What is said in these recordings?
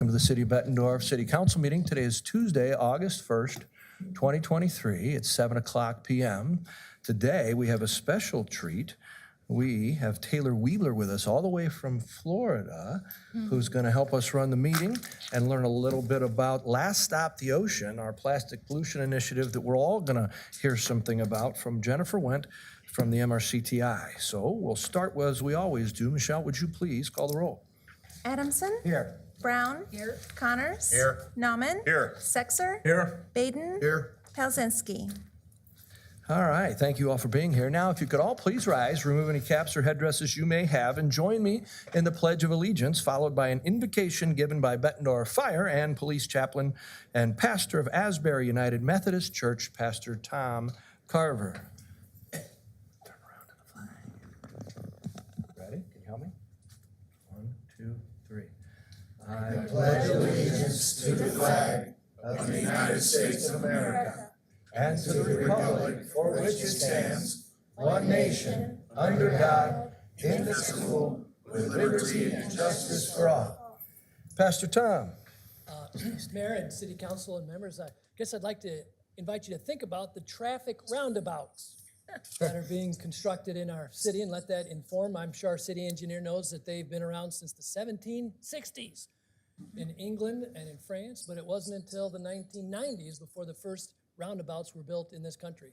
Welcome to the City of Bettendorf City Council meeting. Today is Tuesday, August 1st, 2023. It's 7:00 p.m. Today, we have a special treat. We have Taylor Weebler with us all the way from Florida, who's going to help us run the meeting and learn a little bit about Last Stop the Ocean, our plastic pollution initiative that we're all going to hear something about from Jennifer Wendt from the MRCTI. So we'll start as we always do. Michelle, would you please call the roll? Adamson. Here. Brown. Here. Connors. Here. Nauman. Here. Sexer. Here. Baden. Here. Pelzinski. All right, thank you all for being here. Now, if you could all please rise, remove any caps or headdresses you may have, and join me in the Pledge of Allegiance, followed by an invocation given by Bettendorf Fire and Police Chaplain and Pastor of Asbury United Methodist Church, Pastor Tom Carver. Turn around to the flag. Ready? Can you help me? 1, 2, 3. I Pledge allegiance to the flag of the United States of America and to the republic for which it stands, one nation, under God, indivisible, with liberty and justice for all. Pastor Tom. Mayor and City Council and members, I guess I'd like to invite you to think about the traffic roundabouts that are being constructed in our city and let that inform. I'm sure our city engineer knows that they've been around since the 1760s in England and in France, but it wasn't until the 1990s before the first roundabouts were built in this country.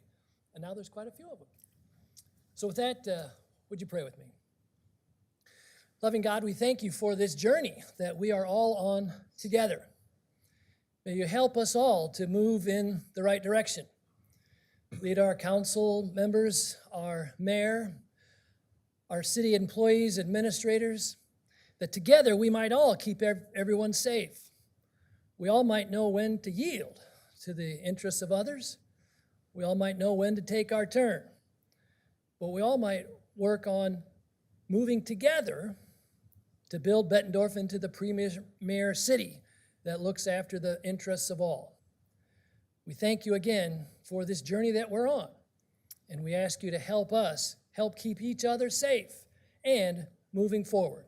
And now there's quite a few of them. So with that, would you pray with me? Loving God, we thank you for this journey that we are all on together. May you help us all to move in the right direction. Lead our council members, our mayor, our city employees, administrators, that together we might all keep everyone safe. We all might know when to yield to the interests of others. We all might know when to take our turn. But we all might work on moving together to build Bettendorf into the premier city that looks after the interests of all. We thank you again for this journey that we're on, and we ask you to help us help keep each other safe and moving forward.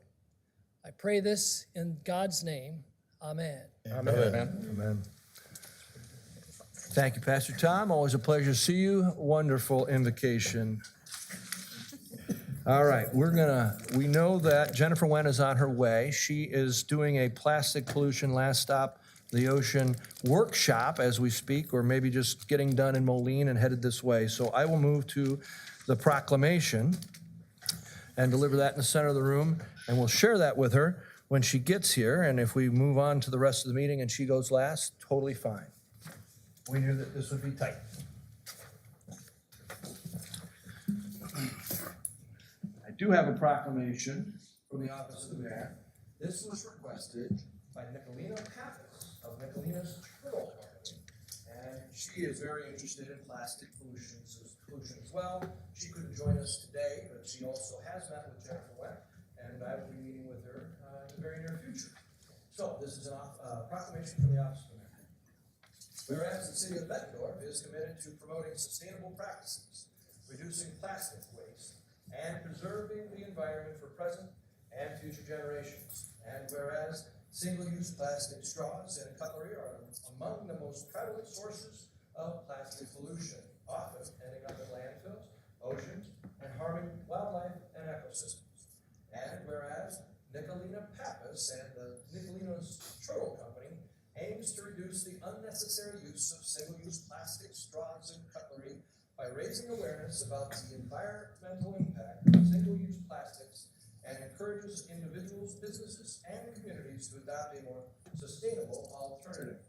I pray this in God's name. Amen. Amen. Amen. Thank you, Pastor Tom. Always a pleasure to see you. Wonderful invocation. All right, we know that Jennifer Wendt is on her way. She is doing a plastic pollution Last Stop the Ocean workshop as we speak, or maybe just getting done in Moline and headed this way. So I will move to the proclamation and deliver that in the center of the room, and we'll share that with her when she gets here. And if we move on to the rest of the meeting and she goes last, totally fine. We knew that this would be tight. I do have a proclamation from the Office of the Mayor. This was requested by Nicolina Pappas of Nicolina's Turtle Company. And she is very interested in plastic pollution as well. She couldn't join us today, but she also has met with Jennifer Wendt, and I will be meeting with her in the very near future. So this is a proclamation from the Office of the Mayor. Whereas the City of Bettendorf is committed to promoting sustainable practices, reducing plastic waste, and preserving the environment for present and future generations. And whereas single-use plastic straws and cutlery are among the most prevalent sources of plastic pollution, often ending up in landfills, oceans, and harming wildlife and ecosystems. And whereas Nicolina Pappas and the Nicolina's Turtle Company aims to reduce the unnecessary use of single-use plastic straws and cutlery by raising awareness about the environmental impact of single-use plastics and encourages individuals, businesses, and communities to adopt a more sustainable alternative.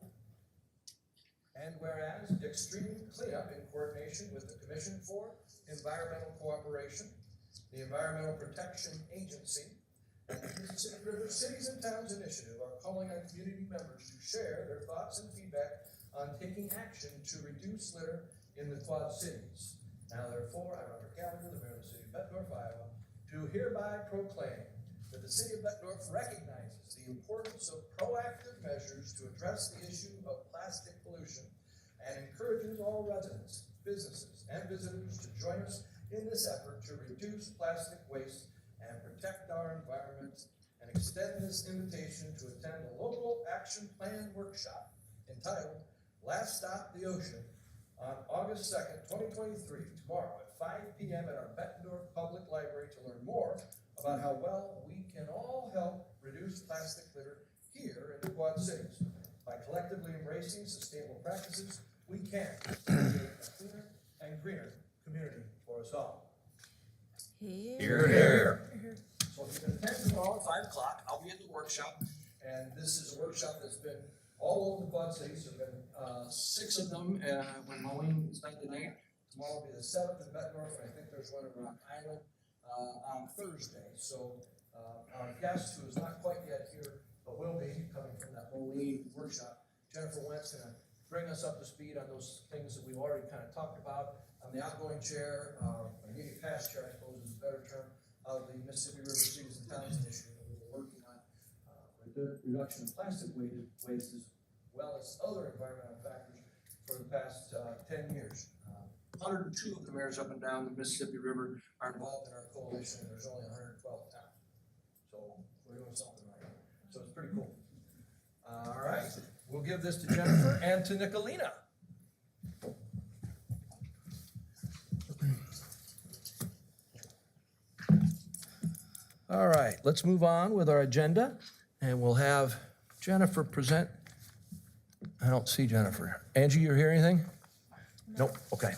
And whereas Extreme Cleanup, in coordination with the Commission for Environmental Cooperation, the Environmental Protection Agency, and the Mississippi River Cities and Towns Initiative are calling on community members to share their thoughts and feedback on taking action to reduce litter in the Quad Cities. Now, therefore, I'm Robert Gallagher, the Mayor of the City of Bettendorf, Iowa, to hereby proclaim that the City of Bettendorf recognizes the importance of proactive measures to address the issue of plastic pollution and encourages all residents, businesses, and visitors to join us in this effort to reduce plastic waste and protect our environment, and extend this invitation to attend the local Action Plan Workshop entitled Last Stop the Ocean on August 2nd, 2023, tomorrow at 5 p.m. at our Bettendorf Public Library to learn more about how well we can all help reduce plastic litter here in the Quad Cities. By collectively embracing sustainable practices, we can create a cleaner and greener community for us all. Here, here. So if you can attend tomorrow at 5 o'clock, I'll be at the workshop, and this is a workshop that's been all over the Quad Cities. There have been 6 of them when Moline spent the night. Tomorrow will be the 7th in Bettendorf, and I think there's one in Rock Island on Thursday. So our guest, who is not quite yet here, but will be coming from that Moline workshop, Jennifer Wentz, going to bring us up to speed on those things that we've already kind of talked about. I'm the outgoing chair, immediate past chair, I suppose is a better term, of the Mississippi River Cities and Towns Initiative. We've been working on reduction of plastic waste as well as other environmental factors for the past 10 years. 102 of the mayors up and down the Mississippi River are involved in our coalition, and there's only 112 towns. So we're doing something right. So it's pretty cool. All right, we'll give this to Jennifer and to Nicolina. All right, let's move on with our agenda, and we'll have Jennifer present. I don't see Jennifer. Angie, you hear anything? Nope, okay.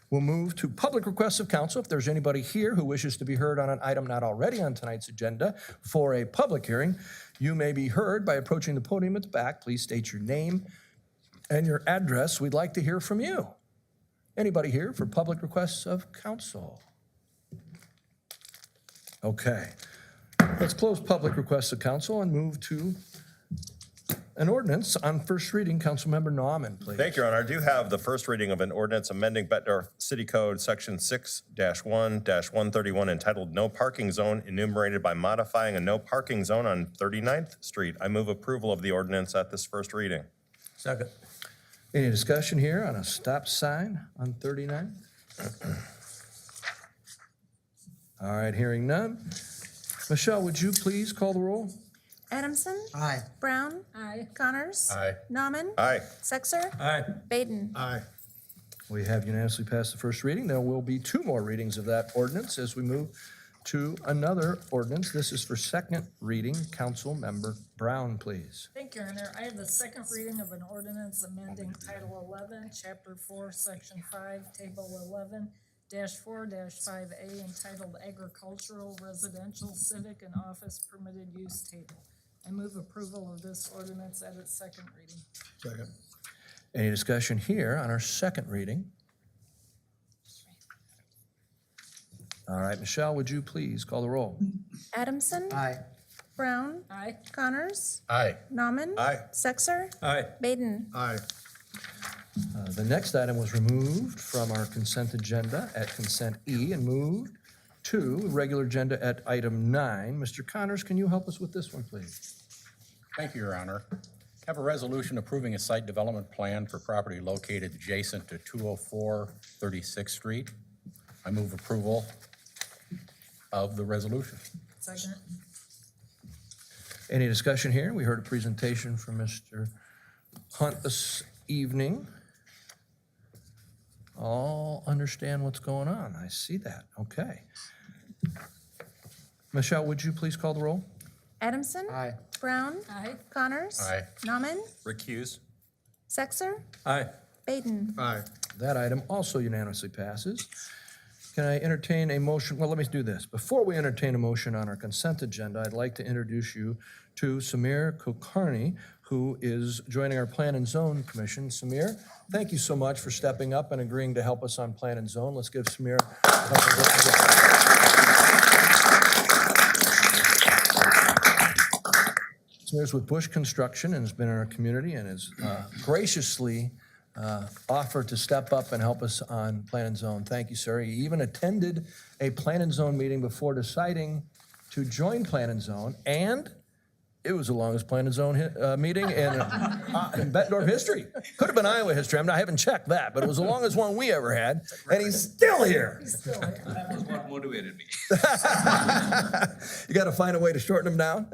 We'll move to public requests of council. If there's anybody here who wishes to be heard on an item not already on tonight's agenda for a public hearing, you may be heard by approaching the podium at the back. Please state your name and your address. We'd like to hear from you. Anybody here for public requests of council? Okay, let's close public requests of council and move to an ordinance on first reading. Councilmember Nauman, please. Thank you, Your Honor. I do have the first reading of an ordinance amending Bettendorf City Code Section 6-1-131 entitled No Parking Zone, enumerated by modifying a no parking zone on 39th Street. I move approval of the ordinance at this first reading. Second. Any discussion here on a stop sign on 39? All right, hearing none. Michelle, would you please call the roll? Adamson. Aye. Brown. Aye. Connors. Aye. Nauman. Aye. Sexer. Aye. Baden. Aye. We have unanimously passed the first reading. There will be 2 more readings of that ordinance as we move to another ordinance. This is for second reading. Councilmember Brown, please. Thank you, Your Honor. I have the second reading of an ordinance amending Title 11, Chapter 4, Section 5, Table 11-4-5A, entitled Agricultural, Residential, Civic, and Office Permitted Use Table. I move approval of this ordinance at its second reading. Second. Any discussion here on our second reading? All right, Michelle, would you please call the roll? Adamson. Aye. Brown. Aye. Connors. Aye. Nauman. Aye. Sexer. Aye. Baden. Aye. The next item was removed from our consent agenda at consent E and moved to regular agenda at item 9. Mr. Connors, can you help us with this one, please? Thank you, Your Honor. Have a resolution approving a site development plan for property located adjacent to 204 36th Street. I move approval of the resolution. Second. Any discussion here? We heard a presentation from Mr. Hunt this evening. All understand what's going on. I see that. Okay. Michelle, would you please call the roll? Adamson. Aye. Brown. Aye. Connors. Aye. Nauman. Recuse. Sexer. Aye. Baden. Aye. That item also unanimously passes. Can I entertain a motion? Well, let me do this. Before we entertain a motion on our consent agenda, I'd like to introduce you to Samir Kulkarni, who is joining our Plan and Zone Commission. Samir, thank you so much for stepping up and agreeing to help us on Plan and Zone. Let's give Samir Samir's with Bush Construction and has been in our community and has graciously offered to step up and help us on Plan and Zone. Thank you, sir. He even attended a Plan and Zone meeting before deciding to join Plan and Zone, and it was the longest Plan and Zone meeting in Bettendorf history. Could have been Iowa history. I haven't checked that, but it was the longest one we ever had, and he's still here. That was what motivated me. You got to find a way to shorten them down.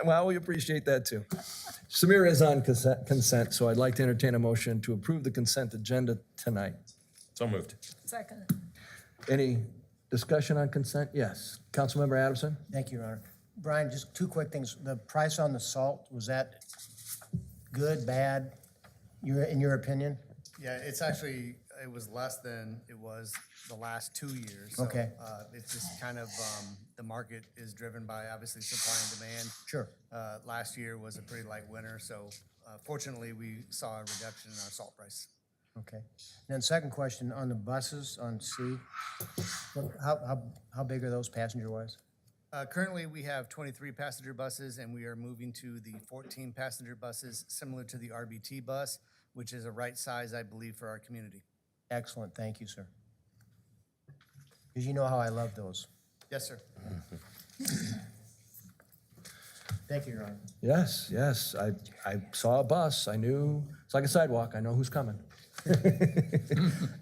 Well, we appreciate that too. Samir is on consent, so I'd like to entertain a motion to approve the consent agenda tonight. So moved. Second. Any discussion on consent? Yes. Councilmember Adamson? Thank you, Your Honor. Brian, just two quick things. The price on the salt, was that good, bad, in your opinion? Yeah, it's actually, it was less than it was the last 2 years. So, Okay. It's just kind of, the market is driven by obviously supply and demand. Sure. Last year was a pretty light winter, so fortunately, we saw a reduction in our salt price. Okay. Then second question, on the buses on C, how big are those passenger-wise? Currently, we have 23 passenger buses, and we are moving to the 14 passenger buses, similar to the RBT bus, which is a right size, I believe, for our community. Excellent, thank you, sir. Because you know how I love those. Yes, sir. Thank you, Your Honor. Yes, yes. I saw a bus. I knew, it's like a sidewalk. I know who's coming.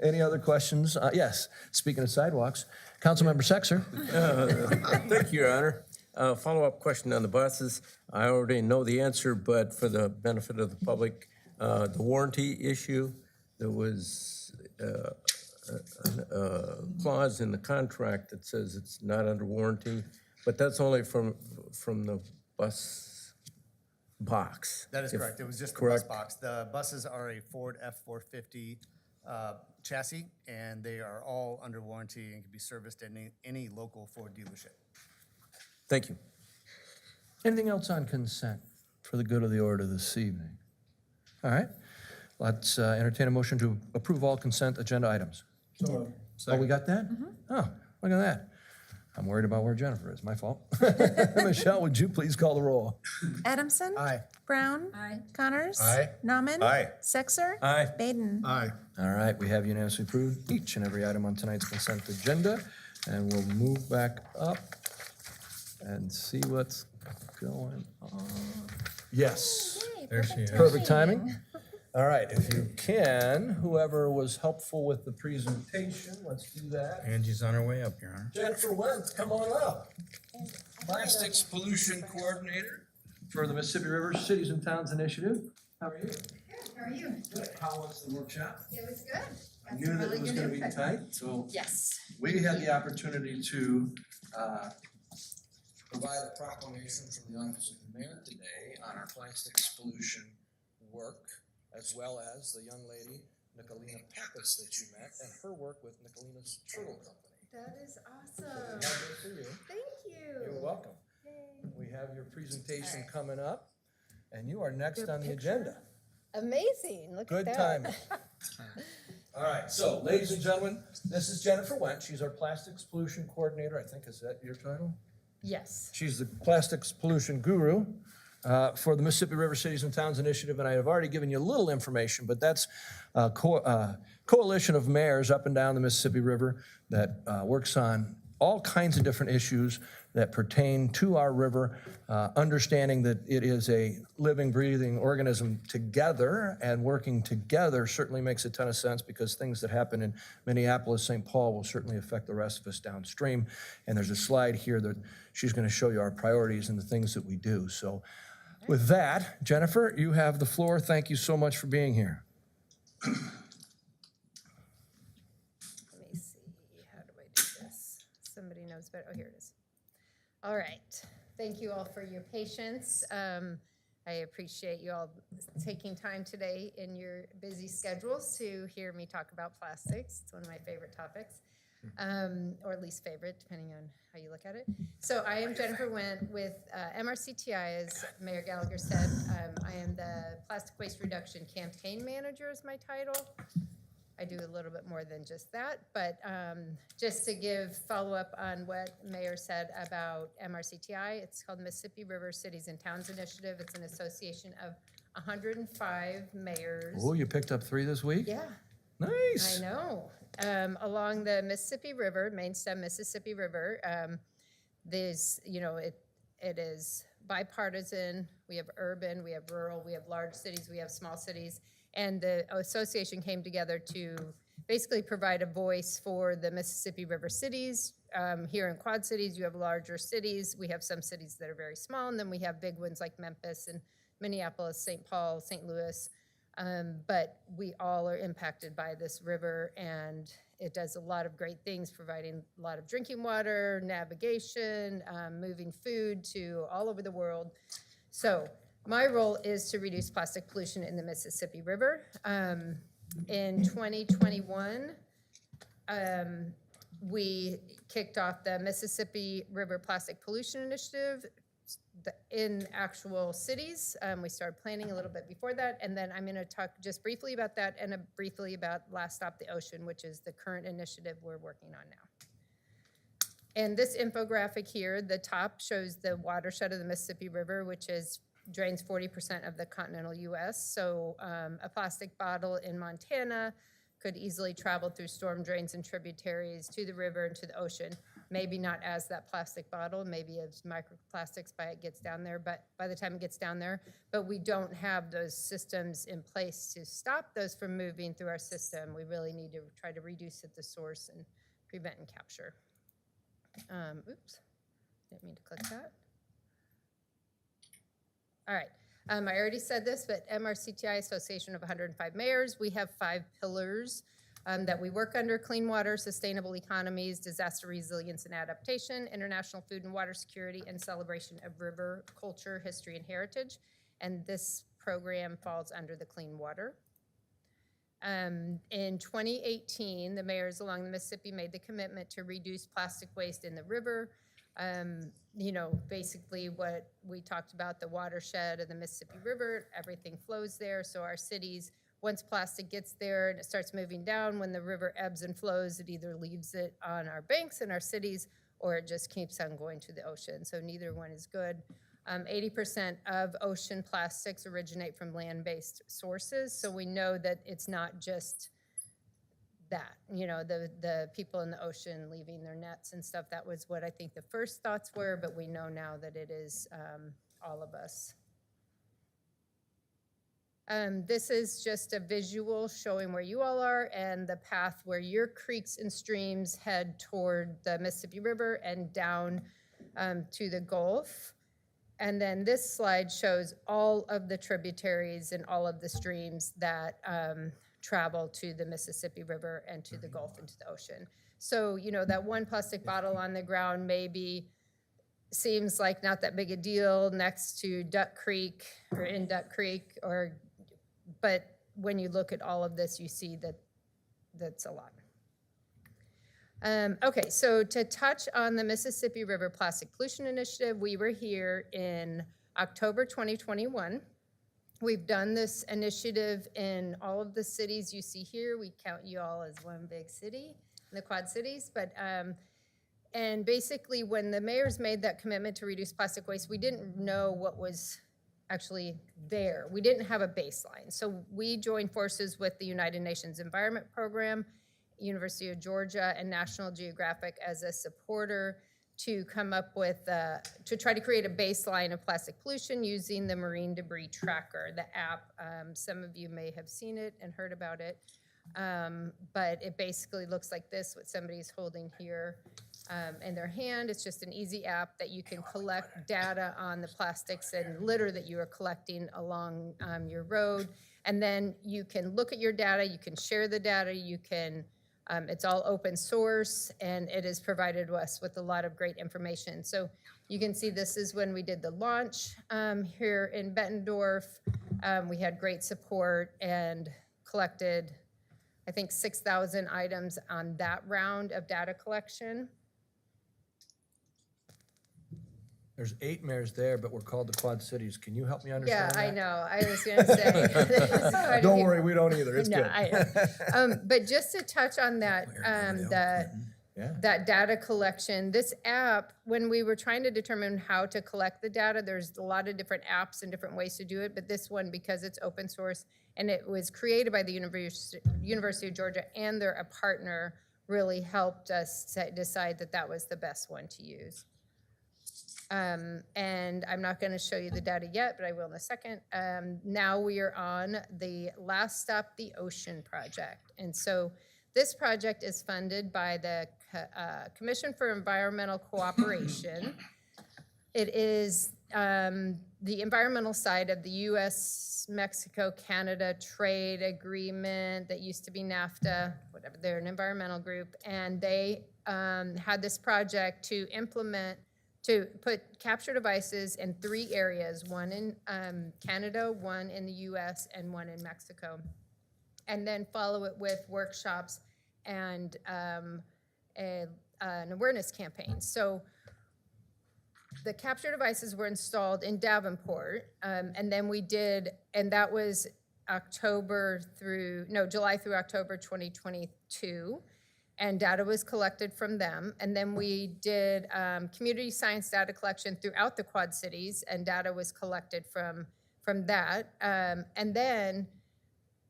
Any other questions? Yes, speaking of sidewalks, Councilmember Sexer. Thank you, Your Honor. Follow-up question on the buses. I already know the answer, but for the benefit of the public, the warranty issue, there was a clause in the contract that says it's not under warranty, but that's only from the bus box. That is correct. It was just the bus box. The buses are a Ford F-450 chassis, and they are all under warranty and can be serviced at any local Ford dealership. Thank you. Anything else on consent for the good of the order this evening? All right, let's entertain a motion to approve all consent agenda items. Oh, we got that? Oh, look at that. I'm worried about where Jennifer is, my fault. Michelle, would you please call the roll? Adamson. Aye. Brown. Aye. Connors. Aye. Nauman. Aye. Sexer. Aye. Baden. Aye. All right, we have unanimously approved each and every item on tonight's consent agenda, and we'll move back up and see what's going on. Yes, There she is. perfect timing. All right, if you can, whoever was helpful with the presentation, let's do that. Angie's on her way up, Your Honor. Jennifer Wentz, come on up. Plastics Pollution Coordinator for the Mississippi River Cities and Towns Initiative. How are you? Good, how are you? Good. How was the workshop? It was good. I knew that it was gonna be tight, so Yes. we had the opportunity to provide a proclamation from the Office of the Mayor today on our plastics pollution work, as well as the young lady, Nicolina Pappas, that you met, and her work with Nicolina's Turtle Company. That is So awesome. we have this for you. Thank you. You're welcome. Yay. We have your presentation coming up, and you are next Your on the picture? agenda. Amazing, look Good at timing. that. All right, so ladies and gentlemen, this is Jennifer Wentz. She's our plastics pollution coordinator. I think, is that your title? Yes. She's the plastics pollution guru for the Mississippi River Cities and Towns Initiative, and I have already given you a little information, but that's a coalition of mayors up and down the Mississippi River that works on all kinds of different issues that pertain to our river, understanding that it is a living, breathing organism together, and working together certainly makes a ton of sense, because things that happen in Minneapolis, St. Paul will certainly affect the rest of us downstream. And there's a slide here that she's going to show you our priorities and the things that we do. So with that, Jennifer, you have the floor. Thank you so much for being here. Let me see, how do I do this? Somebody knows better, oh, here it is. All right, thank you all for your patience. I appreciate you all taking time today in your busy schedules to hear me talk about plastics. It's one of my favorite topics, or at least favorite, depending on how you look at it. So I am Jennifer Wendt with MRCTI, as Mayor Gallagher said. I am the Plastic Waste Reduction Campaign Manager is my title. I do a little bit more than just that, but just to give follow-up on what Mayor said about MRCTI, it's called Mississippi River Cities and Towns Initiative. It's an association of 105 mayors. Oh, you picked up 3 this week? Yeah, Nice. I know. Along the Mississippi River, main stem Mississippi River, there's, you know, it is bipartisan. We have urban, we have rural, we have large cities, we have small cities. And the association came together to basically provide a voice for the Mississippi River cities. Here in Quad Cities, you have larger cities. We have some cities that are very small, and then we have big ones like Memphis and Minneapolis, St. Paul, St. Louis. But we all are impacted by this river, and it does a lot of great things, providing a lot of drinking water, navigation, moving food to all over the world. So my role is to reduce plastic pollution in the Mississippi River. In 2021, we kicked off the Mississippi River Plastic Pollution Initiative in actual cities. We started planning a little bit before that, and then I'm going to talk just briefly about that and briefly about Last Stop the Ocean, which is the current initiative we're working on now. And this infographic here, the top shows the watershed of the Mississippi River, which drains 40% of the continental U.S. So a plastic bottle in Montana could easily travel through storm drains and tributaries to the river and to the ocean. Maybe not as that plastic bottle, maybe as microplastics by it gets down there, but by the time it gets down there, but we don't have those systems in place to stop those from moving through our system. We really need to try to reduce at the source and prevent and capture. Oops, didn't mean to click that. All right, I already said this, but MRCTI, Association of 105 Mayors, we have 5 pillars that we work under: clean water, sustainable economies, disaster resilience and adaptation, international food and water security, and celebration of river culture, history, and heritage. And this program falls under the clean water. In 2018, the mayors along the Mississippi made the commitment to reduce plastic waste in the river. You know, basically what we talked about, the watershed of the Mississippi River, everything flows there. So our cities, once plastic gets there and it starts moving down, when the river ebbs and flows, it either leaves it on our banks in our cities or it just keeps on going to the ocean. So neither one is good. 80% of ocean plastics originate from land-based sources. So we know that it's not just that, you know, the people in the ocean leaving their nets and stuff. That was what I think the first thoughts were, but we know now that it is all of us. This is just a visual showing where you all are and the path where your creeks and streams head toward the Mississippi River and down to the Gulf. And then this slide shows all of the tributaries and all of the streams that travel to the Mississippi River and to the Gulf and to the ocean. So, you know, that one plastic bottle on the ground maybe seems like not that big a deal next to Duck Creek or in Duck Creek, but when you look at all of this, you see that that's a lot. Okay, so to touch on the Mississippi River Plastic Pollution Initiative, we were here in October 2021. We've done this initiative in all of the cities you see here. We count you all as one big city in the Quad Cities, but and basically when the mayors made that commitment to reduce plastic waste, we didn't know what was actually there. We didn't have a baseline. So we joined forces with the United Nations Environment Program, University of Georgia, and National Geographic as a supporter to come up with, to try to create a baseline of plastic pollution using the Marine Debris Tracker, the app. Some of you may have seen it and heard about it, but it basically looks like this, what somebody's holding here in their hand. It's just an easy app that you can collect data on the plastics and litter that you are collecting along your road. And then you can look at your data, you can share the data, you can it's all open source, and it has provided us with a lot of great information. So you can see this is when we did the launch here in Bettendorf. We had great support and collected, I think, 6,000 items on that round of data collection. There's 8 mayors there, but we're called the Quad Cities. Can you help me understand Yeah, that? I know. I was going to say. Don't worry, we don't either. It's No, good. but just to touch on that, that data collection, this app, when we were trying to determine how to collect the data, there's a lot of different apps and different ways to do it, but this one, because it's open source and it was created by the University of Georgia and they're a partner, really helped us decide that that was the best one to use. And I'm not going to show you the data yet, but I will in a second. Now we are on the Last Stop the Ocean project. And so this project is funded by the Commission for Environmental Cooperation. It is the environmental side of the US-Mexico-Canada trade agreement that used to be NAFTA, whatever, they're an environmental group, and they had this project to put capture devices in 3 areas, one in Canada, one in the US, and one in Mexico, and then follow it with workshops and an awareness campaign. So the capture devices were installed in Davenport, and then we did, and that was July through October 2022, and data was collected from them. And then we did community science data collection throughout the Quad Cities, and data was collected from that. And then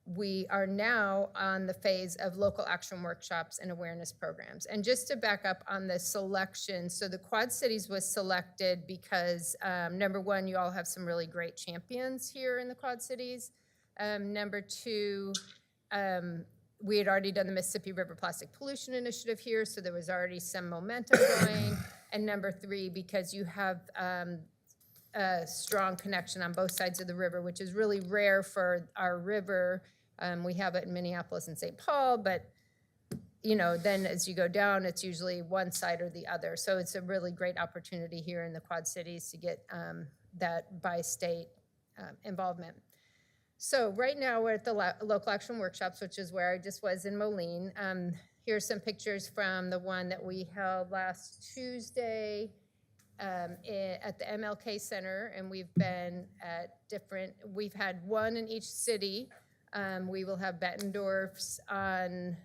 we are now on the phase of local action workshops and awareness programs. And just to back up on the selection, so the Quad Cities was selected because, number one, you all have some really great champions here in the Quad Cities. Number two, we had already done the Mississippi River Plastic Pollution Initiative here, so there was already some momentum going. And number three, because you have a strong connection on both sides of the river, which is really rare for our river. We have it in Minneapolis and St. Paul, but then as you go down, it's usually one side or the other. So it's a really great opportunity here in the Quad Cities to get that bi-state involvement. So right now we're at the local action workshops, which is where I just was in Moline. Here's some pictures from the one that we held last Tuesday at the MLK Center, and we've been at we've had one in each city. We will have Bettendorf's on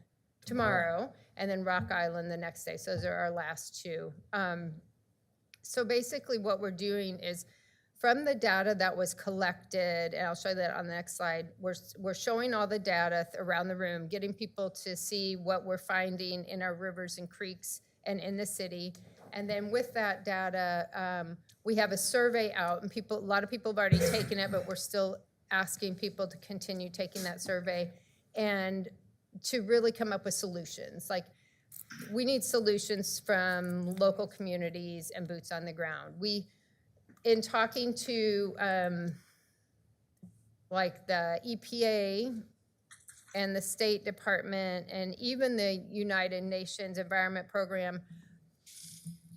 tomorrow, and then Rock Island the next day. So those are our last 2. So basically what we're doing is, from the data that was collected, and I'll show you that on the next slide, we're showing all the data around the room, getting people to see what we're finding in our rivers and creeks and in the city. And then with that data, we have a survey out, and a lot of people have already taken it, but we're still asking people to continue taking that survey and to really come up with solutions. Like, we need solutions from local communities and boots on the ground. In talking to like the EPA and the State Department and even the United Nations Environment Program,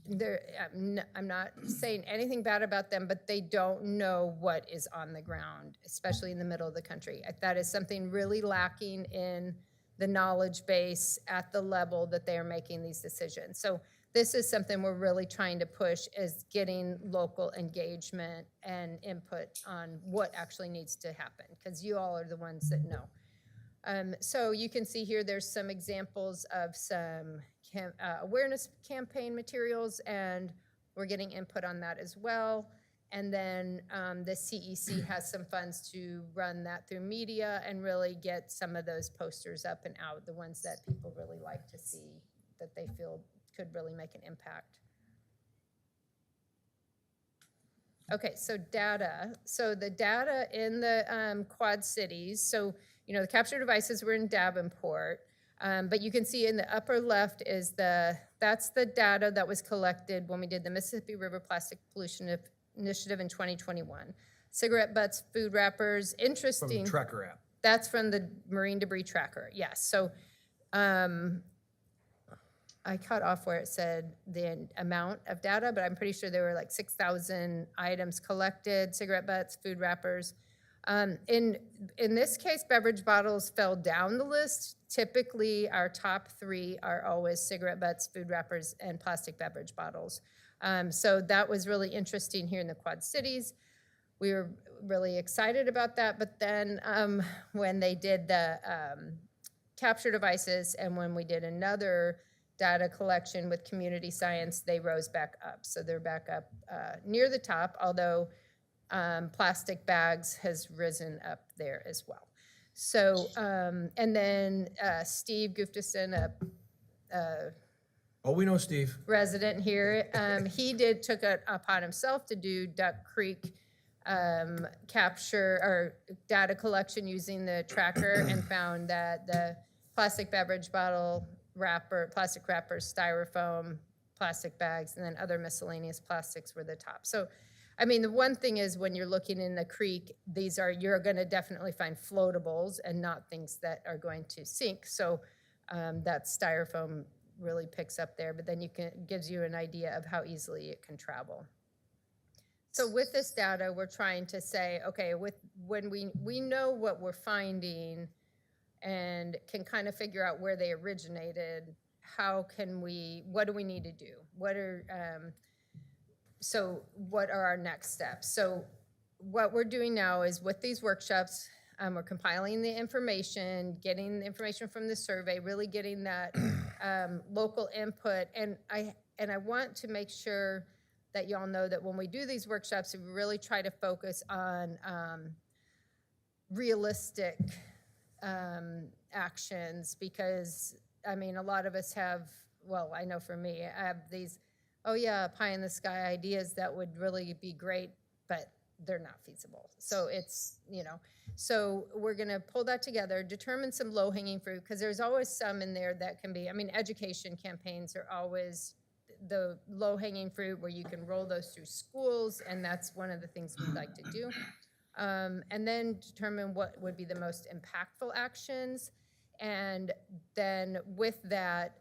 I'm not saying anything bad about them, but they don't know what is on the ground, especially in the middle of the country. That is something really lacking in the knowledge base at the level that they are making these decisions. So this is something we're really trying to push, is getting local engagement and input on what actually needs to happen, because you all are the ones that know. So you can see here there's some examples of some awareness campaign materials, and we're getting input on that as well. And then the CEC has some funds to run that through media and really get some of those posters up and out, the ones that people really like to see, that they feel could really make an impact. Okay, so data. So the data in the Quad Cities, so the capture devices were in Davenport, but you can see in the upper left is that's the data that was collected when we did the Mississippi River Plastic Pollution Initiative in 2021. Cigarette butts, food wrappers, interesting. From the Tracker app. That's from the Marine Debris Tracker, yes. So I cut off where it said the amount of data, but I'm pretty sure there were like 6,000 items collected, cigarette butts, food wrappers. In this case, beverage bottles fell down the list. Typically, our top 3 are always cigarette butts, food wrappers, and plastic beverage bottles. So that was really interesting here in the Quad Cities. We were really excited about that, but then when they did the capture devices and when we did another data collection with community science, they rose back up. So they're back up near the top, although plastic bags has risen up there as well. So, and then Steve Gustafson, Oh, we know Steve. resident here, he took it upon himself to do Duck Creek capture or data collection using the tracker, and found that the plastic beverage bottle wrapper, plastic wrappers, styrofoam, plastic bags, and then other miscellaneous plastics were the top. So I mean, the one thing is when you're looking in the creek, you're gonna definitely find floatables and not things that are going to sink. So that styrofoam really picks up there, but then gives you an idea of how easily it can travel. So with this data, we're trying to say, okay, when we know what we're finding and can kind of figure out where they originated, what do we need to do? So what are our next steps? So what we're doing now is with these workshops, we're compiling the information, getting the information from the survey, really getting that local input. And I want to make sure that y'all know that when we do these workshops, we really try to focus on realistic actions, because I mean, a lot of us have, well, I know for me, I have these, oh yeah, pie in the sky ideas that would really be great, but they're not feasible. So it's, so we're gonna pull that together, determine some low hanging fruit, because there's always some in there that can be, I mean, education campaigns are always the low hanging fruit where you can roll those through schools, and that's one of the things we'd like to do. And then determine what would be the most impactful actions. And then with that,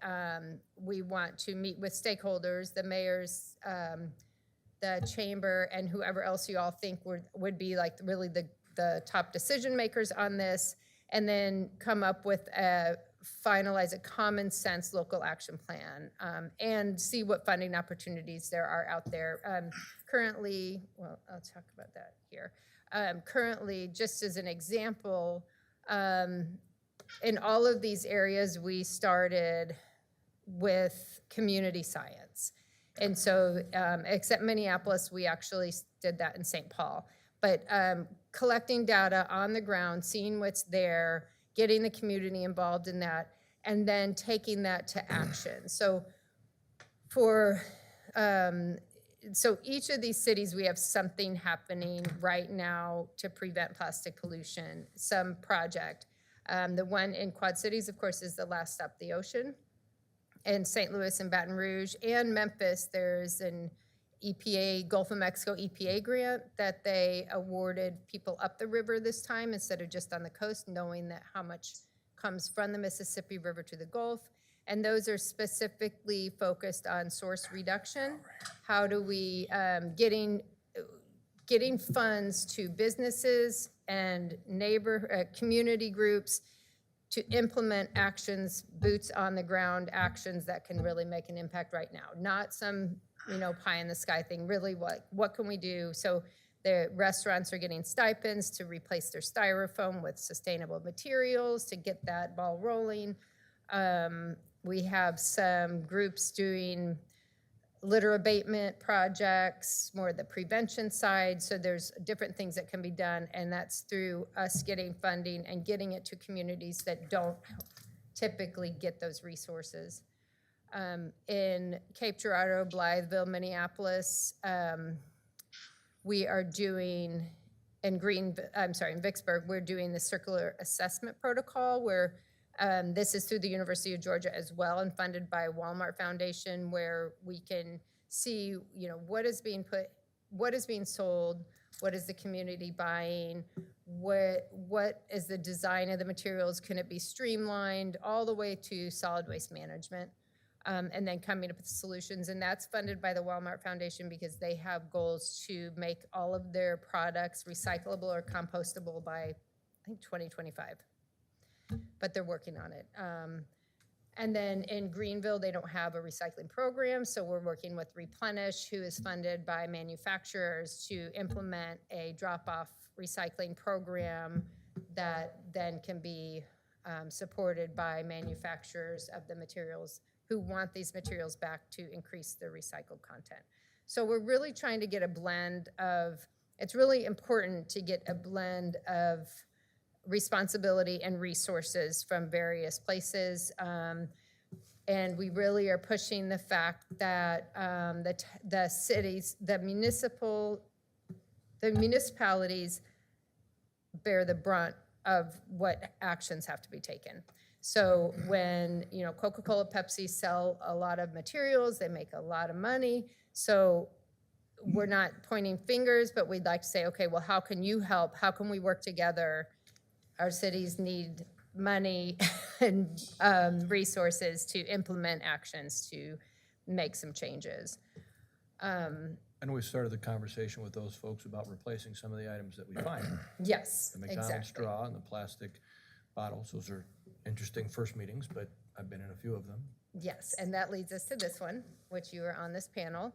we want to meet with stakeholders, the mayors, the chamber, and whoever else you all think would be like really the top decision makers on this, and then come up with finalize a common sense local action plan, and see what funding opportunities there are out there. Currently, well, I'll talk about that here. Currently, just as an example, in all of these areas, we started with community science. And so, except Minneapolis, we actually did that in St. Paul. But collecting data on the ground, seeing what's there, getting the community involved in that, and then taking that to action. So so each of these cities, we have something happening right now to prevent plastic pollution, some project. The one in Quad Cities, of course, is the Last Stop the Ocean. In St. Louis and Baton Rouge and Memphis, there's an EPA, Gulf of Mexico EPA grant that they awarded people up the river this time instead of just on the coast, knowing that how much comes from the Mississippi River to the Gulf. And those are specifically focused on source reduction. How do we, getting funds to businesses and community groups to implement actions, boots on the ground actions that can really make an impact right now. Not some, pie in the sky thing, really what can we do? So the restaurants are getting stipends to replace their styrofoam with sustainable materials to get that ball rolling. We have some groups doing litter abatement projects, more the prevention side. So there's different things that can be done, and that's through us getting funding and getting it to communities that don't typically get those resources. In Cape Girardeau, Blytheville, Minneapolis, we are doing, in Vicksburg, we're doing the circular assessment protocol where this is through the University of Georgia as well and funded by Walmart Foundation, where we can see, what is being sold, what is the community buying, what is the design of the materials, can it be streamlined, all the way to solid waste management, and then coming up with solutions. And that's funded by the Walmart Foundation because they have goals to make all of their products recyclable or compostable by, I think, 2025. But they're working on it. And then in Greenville, they don't have a recycling program, so we're working with Replenish, who is funded by manufacturers, to implement a drop-off recycling program that then can be supported by manufacturers of the materials who want these materials back to increase their recycled content. So we're really trying to get a blend of, it's really important to get a blend of responsibility and resources from various places. And we really are pushing the fact that the cities, the municipalities bear the brunt of what actions have to be taken. So when, Coca-Cola, Pepsi sell a lot of materials, they make a lot of money. So we're not pointing fingers, but we'd like to say, okay, well, how can you help? How can we work together? Our cities need money and resources to implement actions to make some changes. And we started the conversation with those folks about replacing some of the items that we find. Yes, The McDonald's exactly. straw and the plastic bottles, those are interesting first meetings, but I've been in a few of them. Yes, and that leads us to this one, which you were on this panel.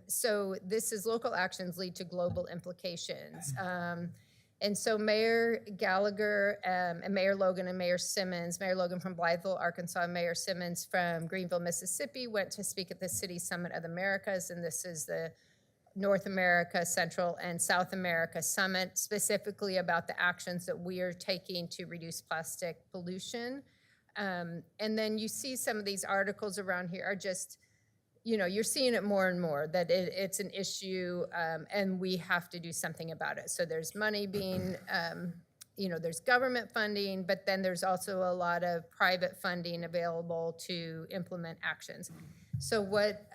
So this is local actions lead to global implications. And so Mayor Gallagher and Mayor Logan and Mayor Simmons, Mayor Logan from Blytheville, Arkansas, and Mayor Simmons from Greenville, Mississippi, went to speak at the City Summit of the Americas, and this is the North America, Central, and South America Summit, specifically about the actions that we are taking to reduce plastic pollution. And then you see some of these articles around here are just, you know, you're seeing it more and more, that it's an issue, and we have to do something about it. So there's money being, you know, there's government funding, but then there's also a lot of private funding available to implement actions. So what,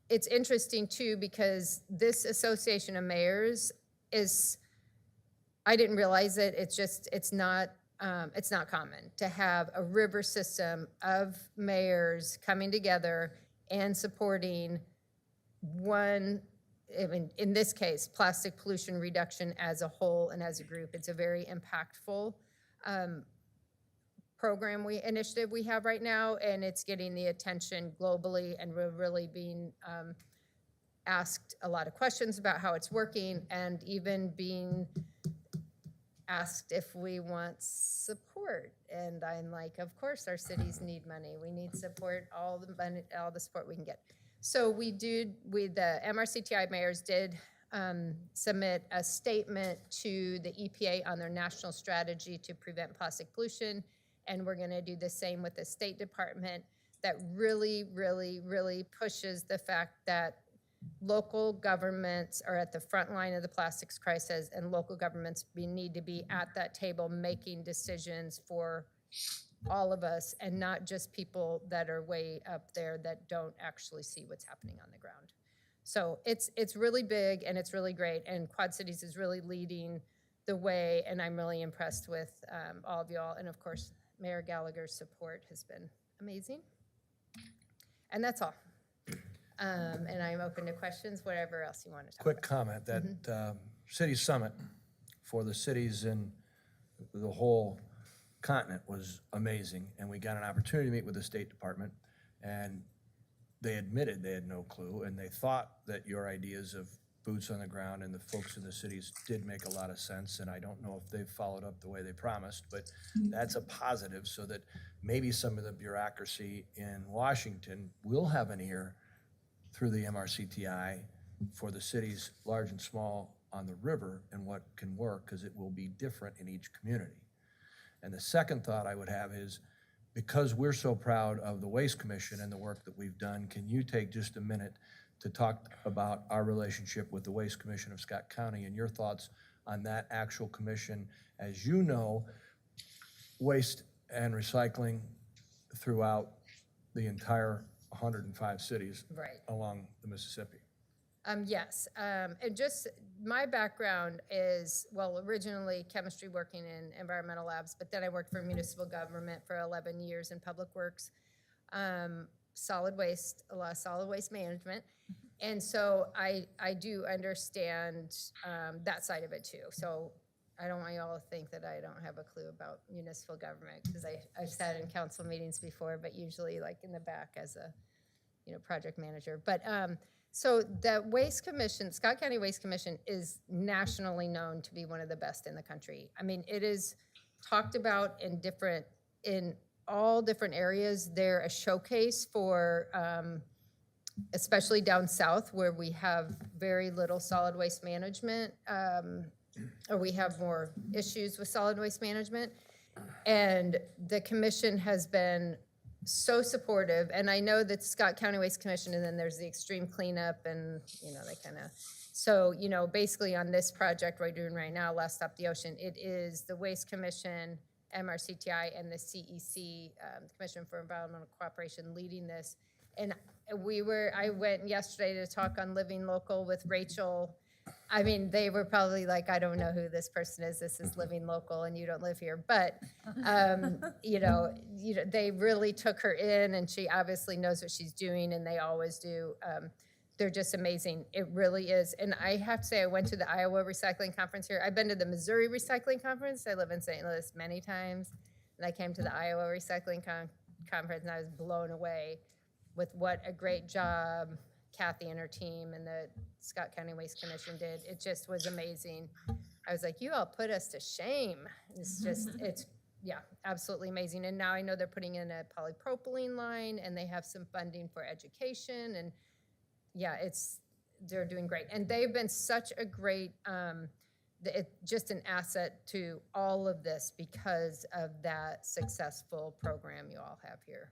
it's interesting too, because this Association of Mayors is, I didn't realize it, it's not common to have a river system of mayors coming together and supporting one, I mean, in this case, plastic pollution reduction as a whole and as a group. It's a very impactful initiative we have right now, and it's getting the attention globally, and we're really being asked a lot of questions about how it's working, and even being asked if we want support. And I'm like, of course our cities need money. We need support, all the money, all the support we can get. So the MRCTI mayors did submit a statement to the EPA on their national strategy to prevent plastic pollution. And we're gonna do the same with the State Department, that really, really, really pushes the fact that local governments are at the front line of the plastics crisis, and local governments need to be at that table making decisions for all of us, and not just people that are way up there that don't actually see what's happening on the ground. So it's really big, and it's really great, and Quad Cities is really leading the way, and I'm really impressed with all of y'all, and of course, Mayor Gallagher's support has been amazing. And that's all. And I'm open to questions, whatever else you want to talk Quick about. comment, that city summit for the cities in the whole continent was amazing, and we got an opportunity to meet with the State Department, and they admitted they had no clue, and they thought that your ideas of boots on the ground and the folks in the cities did make a lot of sense, and I don't know if they've followed up the way they promised, but that's a positive, so that maybe some of the bureaucracy in Washington will have an ear through the MRCTI for the cities large and small on the river and what can work, because it will be different in each community. And the second thought I would have is, because we're so proud of the Waste Commission and the work that we've done, can you take just a minute to talk about our relationship with the Waste Commission of Scott County and your thoughts on that actual commission? As you know, waste and recycling throughout the entire 105 cities Right. along the Mississippi. Yes, and just my background is, well, originally chemistry, working in environmental labs, but then I worked for municipal government for 11 years in public works, solid waste, a lot of solid waste management. And so I do understand that side of it too. So I don't want you all to think that I don't have a clue about municipal government, because I've sat in council meetings before, but usually like in the back as a, project manager. But so the Waste Commission, Scott County Waste Commission, is nationally known to be one of the best in the country. I mean, it is talked about in all different areas. They're a showcase for, especially down south, where we have very little solid waste management, or we have more issues with solid waste management. And the commission has been so supportive, and I know that Scott County Waste Commission, and then there's the extreme cleanup, and they kind of, so basically on this project we're doing right now, Last Stop the Ocean, it is the Waste Commission, MRCTI, and the CEC, the Commission for Environmental Cooperation, leading this. And I went yesterday to talk on Living Local with Rachel. I mean, they were probably like, I don't know who this person is. This is Living Local and you don't live here. But, they really took her in and she obviously knows what she's doing and they always do. They're just amazing. It really is. And I have to say, I went to the Iowa Recycling Conference here. I've been to the Missouri Recycling Conference. I live in St. Louis many times. And I came to the Iowa Recycling Conference and I was blown away with what a great job Kathy and her team and the Scott County Waste Commission did. It just was amazing. I was like, you all put us to shame. It's absolutely amazing. And now I know they're putting in a polypropylene line and they have some funding for education. And they're doing great. And they've been such a great, just an asset to all of this because of that successful program you all have here,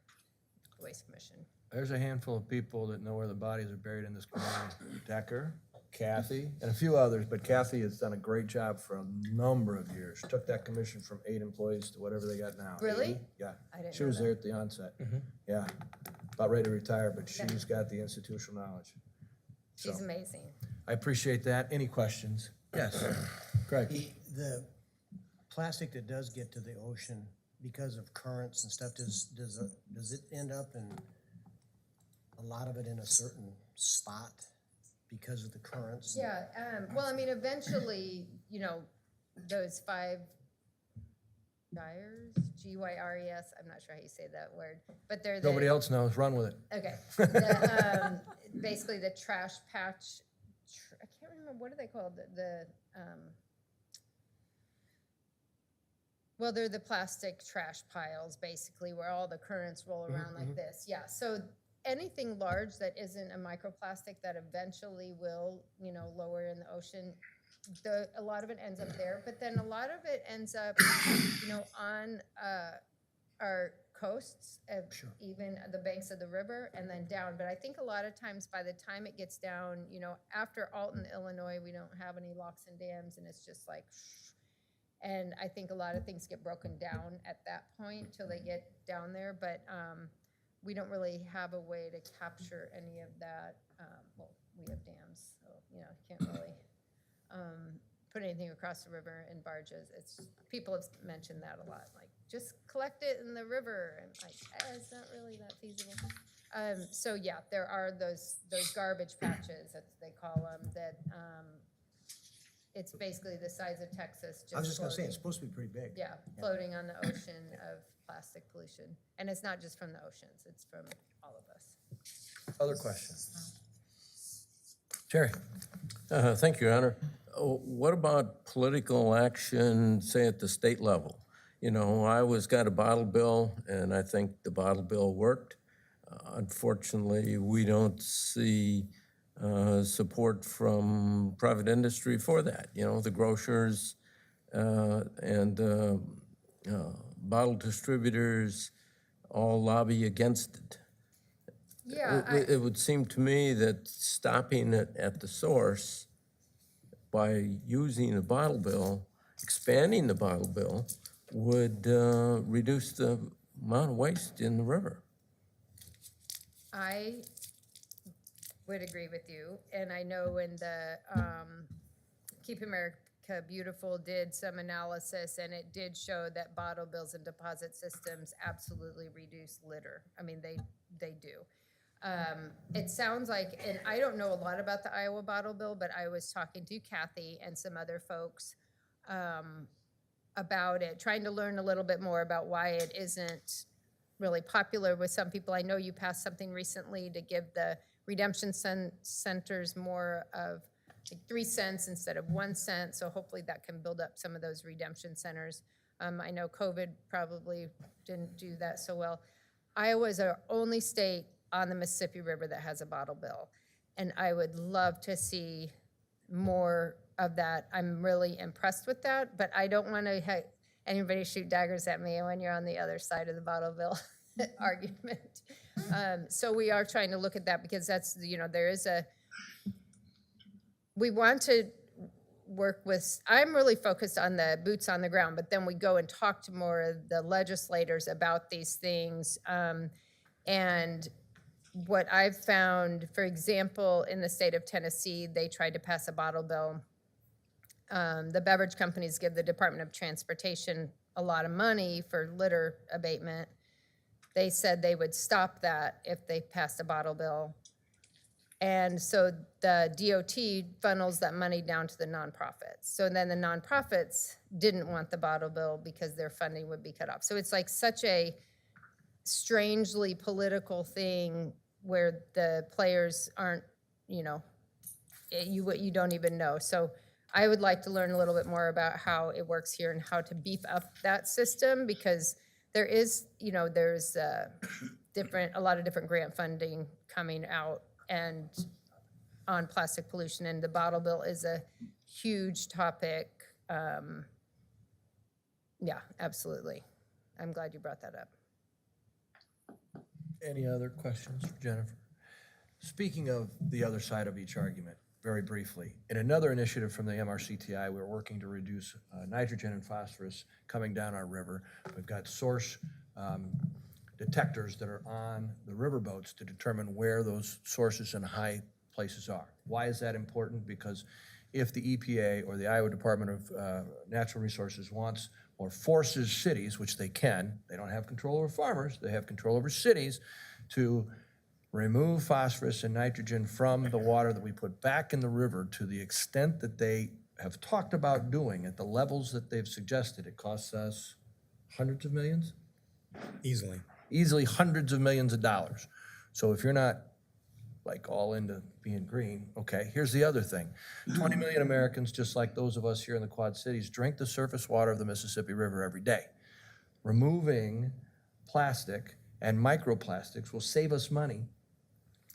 the Waste Commission. There's a handful of people that know where the bodies are buried in this community. Decker, Kathy, and a few others, but Kathy has done a great job for a number of years. Took that commission from 8 employees to whatever they got now. Really? 80? Yeah. I didn't She know was that. there at the onset. Yeah. About ready to retire, but she's got the institutional knowledge. She's So, amazing. I appreciate that. Any questions? Yes. Greg? The plastic that does get to the ocean because of currents and stuff, does it end up in a lot of it in a certain spot because of the currents? Yeah, well, I mean, eventually, those 5 gyres, Gyres, I'm not sure how you say that word, but they're the. Nobody else knows. Run with it. Okay. Basically the trash patch, I can't remember, what are they called? Well, they're the plastic trash piles, basically, where all the currents roll around like this. Yeah, so anything large that isn't a microplastic that eventually will, lower in the ocean, a lot of it ends up there, but then a lot of it ends up, on our coasts, even the banks of the river, and then down. But I think a lot of times by the time it gets down, after Alton, Illinois, we don't have any locks and dams, and it's just like, and I think a lot of things get broken down at that point till they get down there. But we don't really have a way to capture any of that. Well, we have dams, so can't really put anything across the river in barges. People have mentioned that a lot, like just collect it in the river, and it's not really that feasible. So yeah, there are those garbage patches, as they call them, that it's basically the size of Texas. I was just gonna say, floating. it's supposed to be pretty big. Yeah, floating on the ocean of plastic pollution. And it's not just from the oceans, it's from all of us. Other questions? Jerry? Thank you, Your Honor. What about political action, say at the state level? Iowa's got a bottle bill, and I think the bottle bill worked. Unfortunately, we don't see support from private industry for that. The grocers and bottle distributors all lobby against it. Yeah, It would seem to me that stopping it at the source by using a bottle bill, expanding the bottle bill, would reduce the amount of waste in the river. I would agree with you, and I know when the Keep America Beautiful did some analysis, and it did show that bottle bills and deposit systems absolutely reduce litter. I mean, they do. It sounds like, and I don't know a lot about the Iowa bottle bill, but I was talking to Kathy and some other folks about it, trying to learn a little bit more about why it isn't really popular with some people. I know you passed something recently to give the redemption centers more of like 3 cents instead of 1 cent, so hopefully that can build up some of those redemption centers. I know COVID probably didn't do that so well. Iowa is our only state on the Mississippi River that has a bottle bill, and I would love to see more of that. I'm really impressed with that, but I don't want to have anybody shoot daggers at me when you're on the other side of the bottle bill argument. So we are trying to look at that, because that's, there is we want to work with, I'm really focused on the boots on the ground, but then we go and talk to more of the legislators about these things. And, what I've found, for example, in the state of Tennessee, they tried to pass a bottle bill. The beverage companies give the Department of Transportation a lot of money for litter abatement. They said they would stop that if they passed a bottle bill. And so the DOT funnels that money down to the nonprofits. So then the nonprofits didn't want the bottle bill because their funding would be cut off. So it's like such a strangely political thing where the players aren't, you know, you don't even know. So I would like to learn a little bit more about how it works here and how to beef up that system, because there is, you know, there's a lot of different grant funding coming out and on plastic pollution, and the bottle bill is a huge topic. Yeah, absolutely. I'm glad you brought that up. Any other questions for Jennifer? Speaking of the other side of each argument, very briefly, in another initiative from the MRCTI, we're working to reduce nitrogen and phosphorus coming down our river. We've got source detectors that are on the riverboats to determine where those sources and high places are. Why is that important? Because if the EPA or the Iowa Department of Natural Resources wants or forces cities, which they can, they don't have control over farmers, they have control over cities, to remove phosphorus and nitrogen from the water that we put back in the river to the extent that they have talked about doing at the levels that they've suggested. It costs us hundreds of millions? Easily hundreds of millions of dollars. So if you're not like all into being green, okay, here's the other thing. 20 million Americans, just like those of us here in the Quad Cities, drink the surface water of the Mississippi River every day. Removing plastic and microplastics will save us money.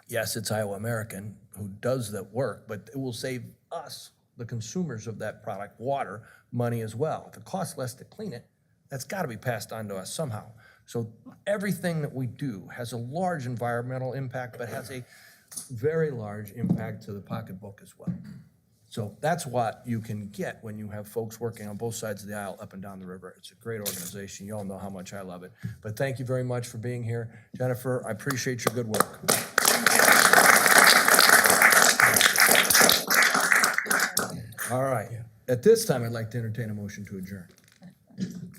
Yes, it's Iowa American who does that work, but it will save us, the consumers of that product, water, money as well. If it costs less to clean it, that's got to be passed on to us somehow. So everything that we do has a large environmental impact, but has a very large impact to the pocketbook as well. So that's what you can get when you have folks working on both sides of the aisle up and down the river. It's a great organization. You all know how much I love it. But thank you very much for being here. Jennifer, I appreciate your good work. All right. At this time, I'd like to entertain a motion to adjourn.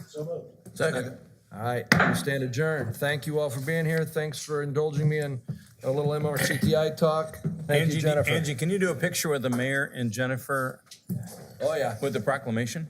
So moved. Second. All right, we stand adjourned. Thank you all for being here. Thanks for indulging me in a little MRCTI talk. Thank you, Jennifer. Angie, can you do a picture with the mayor and Jennifer Oh, yeah. with the proclamation?